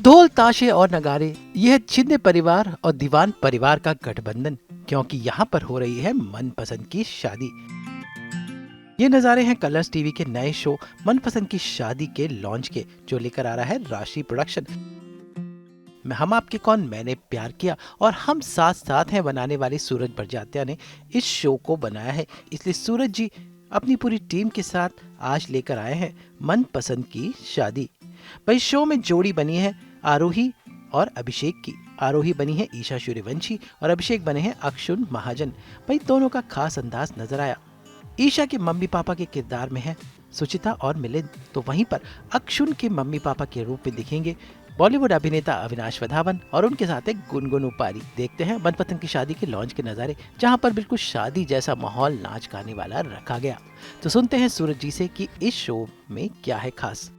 ढोल ताशे और नगारे, यह शिंदे परिवार और दीवान परिवार का गठबंधन, क्योंकि यहाँ पर हो रही है मनपसंद की शादी। ये नज़ारे हैं कलर्स टीवी के नए शो मनपसंद की शादी के लॉन्च के, जो लेकर आ रहा है राशि प्रोडक्शन। हम आपके कौन मैंने प्यार किया और हम साथ साथ हैं बनाने वाले सूरज बड़जात्या ने इस शो को बनाया है। इसलिए सूरज जी अपनी पूरी टीम के साथ आज लेकर आए हैं मनपसंद की शादी। भाई शो में जोड़ी बनी है आरोही और अभिषेक की। आरोही बनी है ईशा सूर्यवंशी और अभिषेक बने हैं अक्षुन महाजन। भाई दोनों का खास अंदाज नजर आया। ईशा के मम्मी पापा के किरदार में है सुचिता और मिलिंद, तो वहीं पर अक्षुन के मम्मी पापा के रूप में दिखेंगे बॉलीवुड अभिनेता अविनाश वधावन और उनके साथ एक गुनगुन उपारी। देखते हैं मनपसंद की शादी के लॉन्च के नज़ारे, जहां पर बिल्कुल शादी जैसा माहौल नाच गाने वाला रखा गया। तो सुनते हैं सूरज जी से कि इस शो में क्या है खास।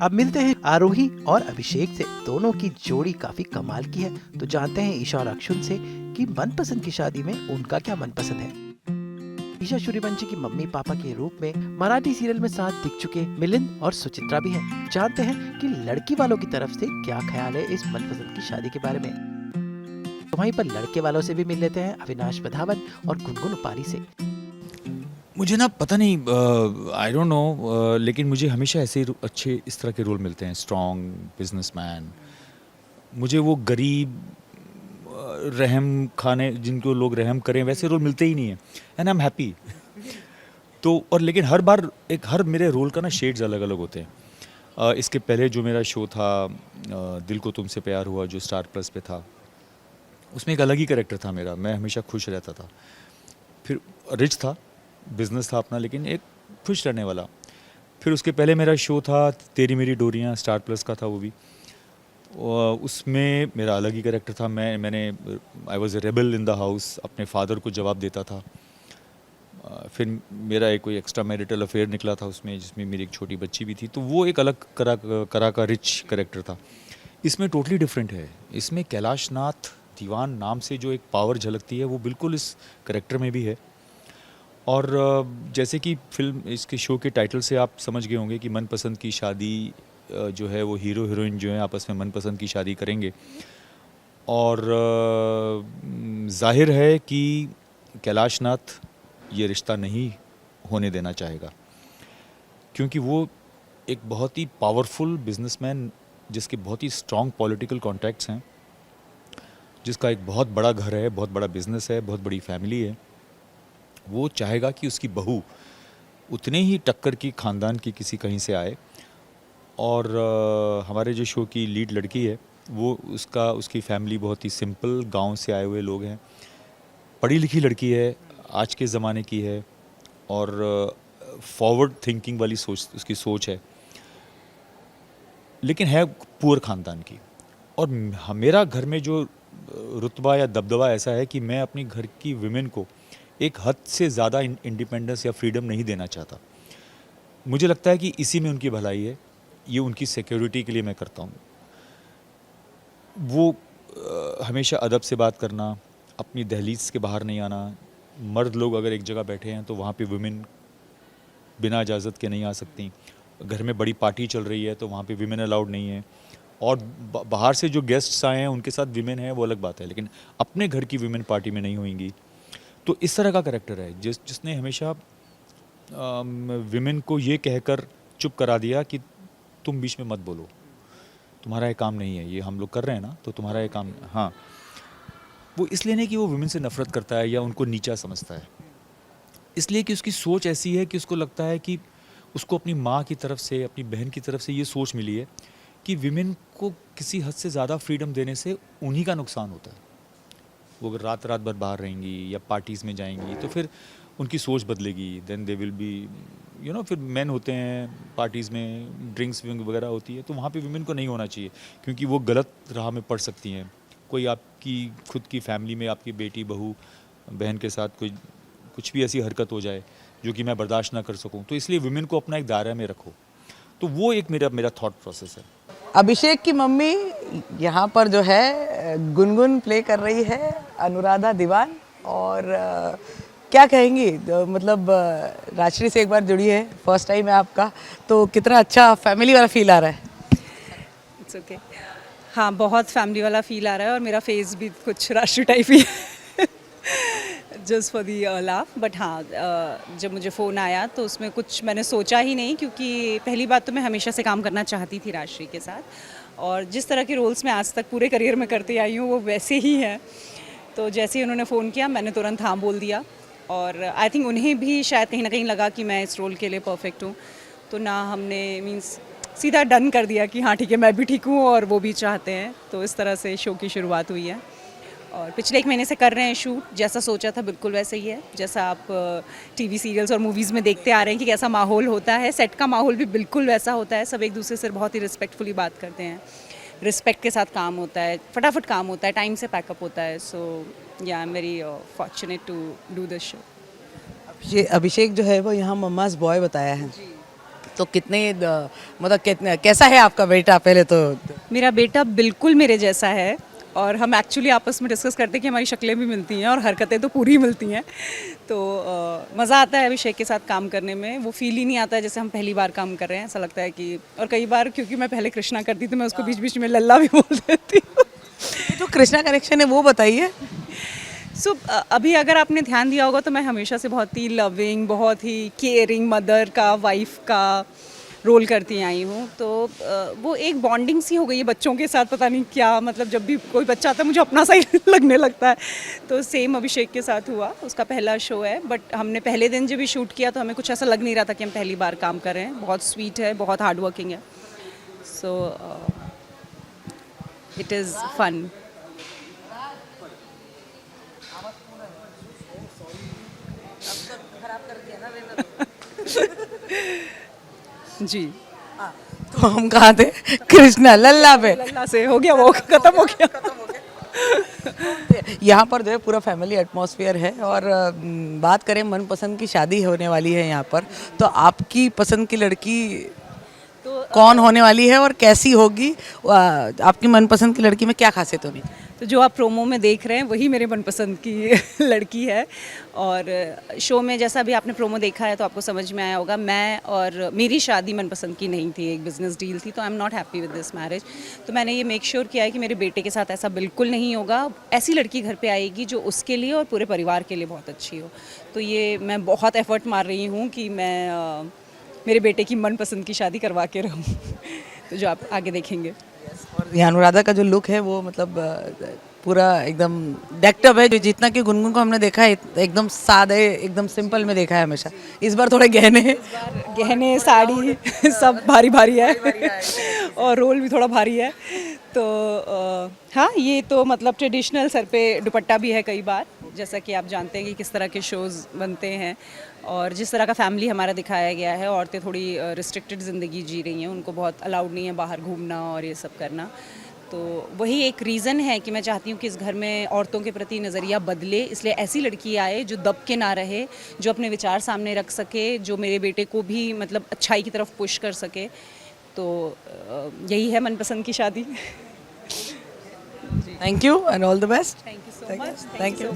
अब मिलते हैं आरोही और अभिषेक से। दोनों की जोड़ी काफी कमाल की है, तो जानते हैं ईशा और अक्षुन से कि मनपसंद की शादी में उनका क्या मनपसंद है। ईशा सूर्यवंशी की मम्मी पापा के रूप में मराठी सीरियल में साथ दिख चुके मिलिंद और सुचित्रा भी हैं। जानते हैं कि लड़की वालों की तरफ से क्या ख्याल है इस मनपसंद की शादी के बारे में। तो वहीं पर लड़के वालों से भी मिल लेते हैं अविनाश वधावन और गुनगुन उपारी से। मुझे ना पता नहीं, आई डोंट नो, लेकिन मुझे हमेशा ऐसे अच्छे इस तरह के रोल मिलते हैं, स्ट्रॉन्ग बिजनेसमैन। मुझे वो गरीब रहम खाने जिनको लोग रहम करें वैसे रोल मिलते ही नहीं है, एंड आई एम हैप्पी। तो और लेकिन हर बार हर मेरे रोल का ना शेड्स अलग अलग होते हैं। इसके पहले जो मेरा शो था दिल को तुमसे प्यार हुआ, जो स्टार प्लस पे था, उसमें एक अलग ही कैरेक्टर था मेरा। मैं हमेशा खुश रहता था। फिर रिच था, बिजनेस था अपना, लेकिन एक खुश रहने वाला। फिर उसके पहले मेरा शो था तेरी मेरी डोरियाँ, स्टार प्लस का था वो भी। उसमें मेरा अलग ही कैरेक्टर था। मैंने I was a rebel in the house, अपने फादर को जवाब देता था। फिर मेरा एक कोई एक्स्ट्रा मैरिटल अफेयर निकला था उसमें, जिसमें मेरी एक छोटी बच्ची भी थी। तो वो एक अलग करा का रिच कैरेक्टर था। इसमें टोटली डिफरेंट है। इसमें कैलाश नाथ दीवान नाम से जो एक पावर झलकती है वो बिल्कुल इस कैरेक्टर में भी है। और जैसे कि फिल्म इसके शो के टाइटल से आप समझ गए होंगे कि मनपसंद की शादी जो है वो हीरो हीरोइन जो है आपस में मनपसंद की शादी करेंगे। और जाहिर है कि कैलाश नाथ ये रिश्ता नहीं होने देना चाहेगा, क्योंकि वो एक बहुत ही पावरफुल बिजनेसमैन, जिसके बहुत ही स्ट्रॉन्ग पॉलिटिकल कॉन्टैक्ट्स हैं, जिसका एक बहुत बड़ा घर है, बहुत बड़ा बिजनेस है, बहुत बड़ी फैमिली है। वो चाहेगा कि उसकी बहू उतने ही टक्कर की ख़ानदान की किसी कहीं से आए। और हमारे जो शो की लीड लड़की है वो उसकी फैमिली बहुत ही सिंपल गांव से आए हुए लोग हैं। पढ़ी लिखी लड़की है, आज के ज़माने की है, और फॉरवर्ड थिंकिंग वाली उसकी सोच है, लेकिन है पुअर ख़ानदान की। और मेरा घर में जो रुतबा या दबदबा ऐसा है कि मैं अपनी घर की विमेन को एक हद से ज़्यादा इंडिपेंडेंस या फ्रीडम नहीं देना चाहता। मुझे लगता है कि इसी में उनकी भलाई है, ये उनकी सिक्योरिटी के लिए मैं करता हूँ। वो हमेशा अदब से बात करना, अपनी दहलीज के बाहर नहीं आना। मर्द लोग अगर एक जगह बैठे हैं तो वहाँ पे वुमेन बिना इजाज़त के नहीं आ सकती। घर में बड़ी पार्टी चल रही है तो वहाँ पे विमेन अलाउड नहीं है। और बाहर से जो गेस्ट्स आए हैं उनके साथ विमेन है वो अलग बात है, लेकिन अपने घर की विमेन पार्टी में नहीं होंगी। तो इस तरह का कैरेक्टर है जिसने हमेशा विमेन को ये कहकर चुप करा दिया कि तुम बीच में मत बोलो, तुम्हारा ये काम नहीं है, ये हम लोग कर रहे हैं ना, तो तुम्हारा ये काम। हाँ, वो इसलिए नहीं कि वो वुमेन से नफरत करता है या उनको नीचा समझता है, इसलिए कि उसकी सोच ऐसी है कि उसको लगता है कि उसको अपनी माँ की तरफ से, अपनी बहन की तरफ से ये सोच मिली है कि विमेन को किसी हद से ज़्यादा फ्रीडम देने से उन्हीं का नुकसान होता है। वो अगर रात रात भर बाहर रहेंगी या पार्टीज़ में जाएंगी तो फिर उनकी सोच बदलेगी, देन दे विल बी फिर मेन होते हैं पार्टीज़ में, ड्रिंक्स वगैरह होती है, तो वहाँ पे विमेन को नहीं होना चाहिए क्योंकि वो गलत राह में पड़ सकती हैं। कोई आपकी खुद की फैमिली में आपकी बेटी, बहू, बहन के साथ कोई कुछ भी ऐसी हरकत हो जाए जो कि मैं बर्दाश्त ना कर सकूं, तो इसलिए विमेन को अपना एक दायरा में रखो। तो वो एक मेरा थॉट प्रोसेस है। अभिषेक की मम्मी यहाँ पर जो है गुनगुन प्ले कर रही है, अनुराधा दीवान। और क्या कहेंगी, मतलब राजश्री से एक बार जुड़ी है, फर्स्ट टाइम है आपका, तो कितना अच्छा फैमिली वाला फील आ रहा है? It's okay. हाँ, बहुत फैमिली वाला फील आ रहा है और मेरा फेस भी कुछ राशि टाइप ही है just for the laugh. But हाँ, जब मुझे फ़ोन आया तो उसमें कुछ मैंने सोचा ही नहीं, क्योंकि पहली बात तो मैं हमेशा से काम करना चाहती थी राजश्री के साथ, और जिस तरह के रोल्स मैं आज तक पूरे करियर में करती आई हूँ वो वैसे ही हैं। तो जैसे ही उन्होंने फ़ोन किया मैंने तुरंत हाँ बोल दिया, और आई थिंक उन्हें भी शायद कहीं ना कहीं लगा कि मैं इस रोल के लिए परफेक्ट हूँ, तो ना हमने मीन्स सीधा डन कर दिया कि हाँ ठीक है, मैं भी ठीक हूँ और वो भी चाहते हैं। तो इस तरह से शो की शुरुआत हुई है और पिछले 1 महीने से कर रहे हैं शूट। जैसा सोचा था बिल्कुल वैसे ही है, जैसा आप टीवी सीरियल्स और मूवीज़ में देखते आ रहे हैं कि कैसा माहौल होता है, सेट का माहौल भी बिल्कुल वैसा होता है। सब एक दूसरे से बहुत ही रिस्पेक्टफुली बात करते हैं, रिस्पेक्ट के साथ काम होता है, फटाफट काम होता है, टाइम से पैकअप होता है। So yeah I am very fortunate to do this show. Abhishek जो है वो यहाँ मम्माज बॉय बताया है, तो कितने कैसा है आपका बेटा? पहले तो मेरा बेटा बिल्कुल मेरे जैसा है, और हम एक्चुअली आपस में डिस्कस करते हैं कि हमारी शक्लें भी मिलती हैं और हरकतें तो पूरी मिलती हैं। तो मज़ा आता है अभिषेक के साथ काम करने में। वो फील ही नहीं आता है जैसे हम पहली बार काम कर रहे हैं, ऐसा लगता है कि, और कई बार क्योंकि मैं पहले कृष्णा करती थी, मैं उसको बीच बीच में लल्ला भी बोल देती हूँ। जो कृष्णा कनेक्शन है वो बताइए। अभी अगर आपने ध्यान दिया होगा तो मैं हमेशा से बहुत ही लविंग, बहुत ही केयरिंग मदर का, वाइफ का रोल करती आई हूँ। तो वो एक बॉन्डिंग सी हो गई है बच्चों के साथ, पता नहीं क्या, मतलब जब भी कोई बच्चा आता है मुझे अपना सा ही लगने लगता है। तो सेम अभिषेक के साथ हुआ, उसका पहला शो है, बट हमने पहले दिन जब भी शूट किया तो हमें कुछ ऐसा लग नहीं रहा था कि हम पहली बार काम कर रहे हैं। बहुत स्वीट है, बहुत हार्ड वर्किंग है, सो इट इज़ फन। जी, तो हम कहाँ थे? कृष्णा लल्ला पे। लल्ला से हो गया, वो खत्म हो गया। यहाँ पर जो है पूरा फैमिली एटमॉस्फेयर है। और बात करें मनपसंद की शादी होने वाली है यहाँ पर, तो आपकी पसंद की लड़की तो कौन होने वाली है और कैसी होगी? आपकी मनपसंद की लड़की में क्या खासियत होगी? तो जो आप प्रोमो में देख रहे हैं वही मेरे मनपसंद की लड़की है। और शो में जैसा भी आपने प्रोमो देखा है तो आपको समझ में आया होगा, मैं और मेरी शादी मनपसंद की नहीं थी, एक बिजनेस डील थी। तो I am not happy with this marriage. तो मैंने ये मेक श्योर किया है कि मेरे बेटे के साथ ऐसा बिल्कुल नहीं होगा। ऐसी लड़की घर पे आएगी जो उसके लिए और पूरे परिवार के लिए बहुत अच्छी हो। तो ये मैं बहुत एफर्ट मार रही हूँ कि मैं मेरे बेटे की मनपसंद की शादी करवा के रहूँ। तो जो आप आगे देखेंगे। और ये अनुराधा का जो लुक है वो मतलब पूरा एकदम डेक्टअप है। जितना कि गुनगुन को हमने देखा है एकदम सादे, एकदम सिंपल में देखा है हमेशा। इस बार थोड़े गहने साड़ी सब भारी भारी है और रोल भी थोड़ा भारी है। तो हाँ, ये तो मतलब ट्रेडिशनल सर पे दुपट्टा भी है कई बार, जैसा कि आप जानते हैं कि किस तरह के शोज़ बनते हैं और जिस तरह का फैमिली हमारा दिखाया गया है। औरतें थोड़ी रिस्ट्रिक्टेड ज़िंदगी जी रही हैं, उनको बहुत अलाउड नहीं है बाहर घूमना और ये सब करना। तो वही एक रीज़न है कि मैं चाहती हूँ कि इस घर में औरतों के प्रति नज़रिया बदले, इसलिए ऐसी लड़की आए जो दब के ना रहे, जो अपने विचार सामने रख सके, जो मेरे बेटे को भी मतलब अच्छाई की तरफ पुश कर सके। तो यही है मनपसंद की शादी। Thank you and all the best. Thank you so much. Thank you.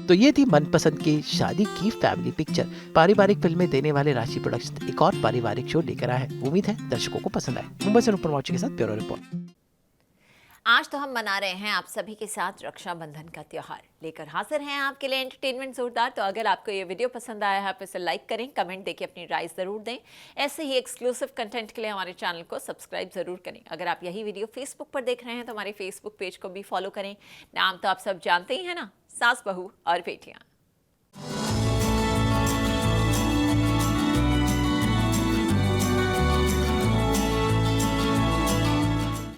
तो ये थी मनपसंद की शादी की फैमिली पिक्चर। पारिवारिक फिल्में देने वाले राशि प्रोडक्शन एक और पारिवारिक शो लेकर आया है। उम्मीद है दर्शकों को पसंद आए। मुंबई से अनुपम के साथ ब्यूरो रिपोर्ट। आज तो हम मना रहे हैं आप सभी के साथ रक्षाबंधन का त्यौहार, लेकर हाजिर हैं आपके लिए एंटरटेनमेंट जोरदार। तो अगर आपको ये वीडियो पसंद आया है आप इसे लाइक करें, कमेंट देके अपनी राय ज़रूर दें। ऐसे ही एक्सक्लूसिव कंटेंट के लिए हमारे चैनल को सब्सक्राइब ज़रूर करें। अगर आप यही वीडियो फेसबुक पर देख रहे हैं तो हमारे फेसबुक पेज को भी फॉलो करें। नाम तो आप सब जानते ही हैं ना, सास बहू और बेटियाँ।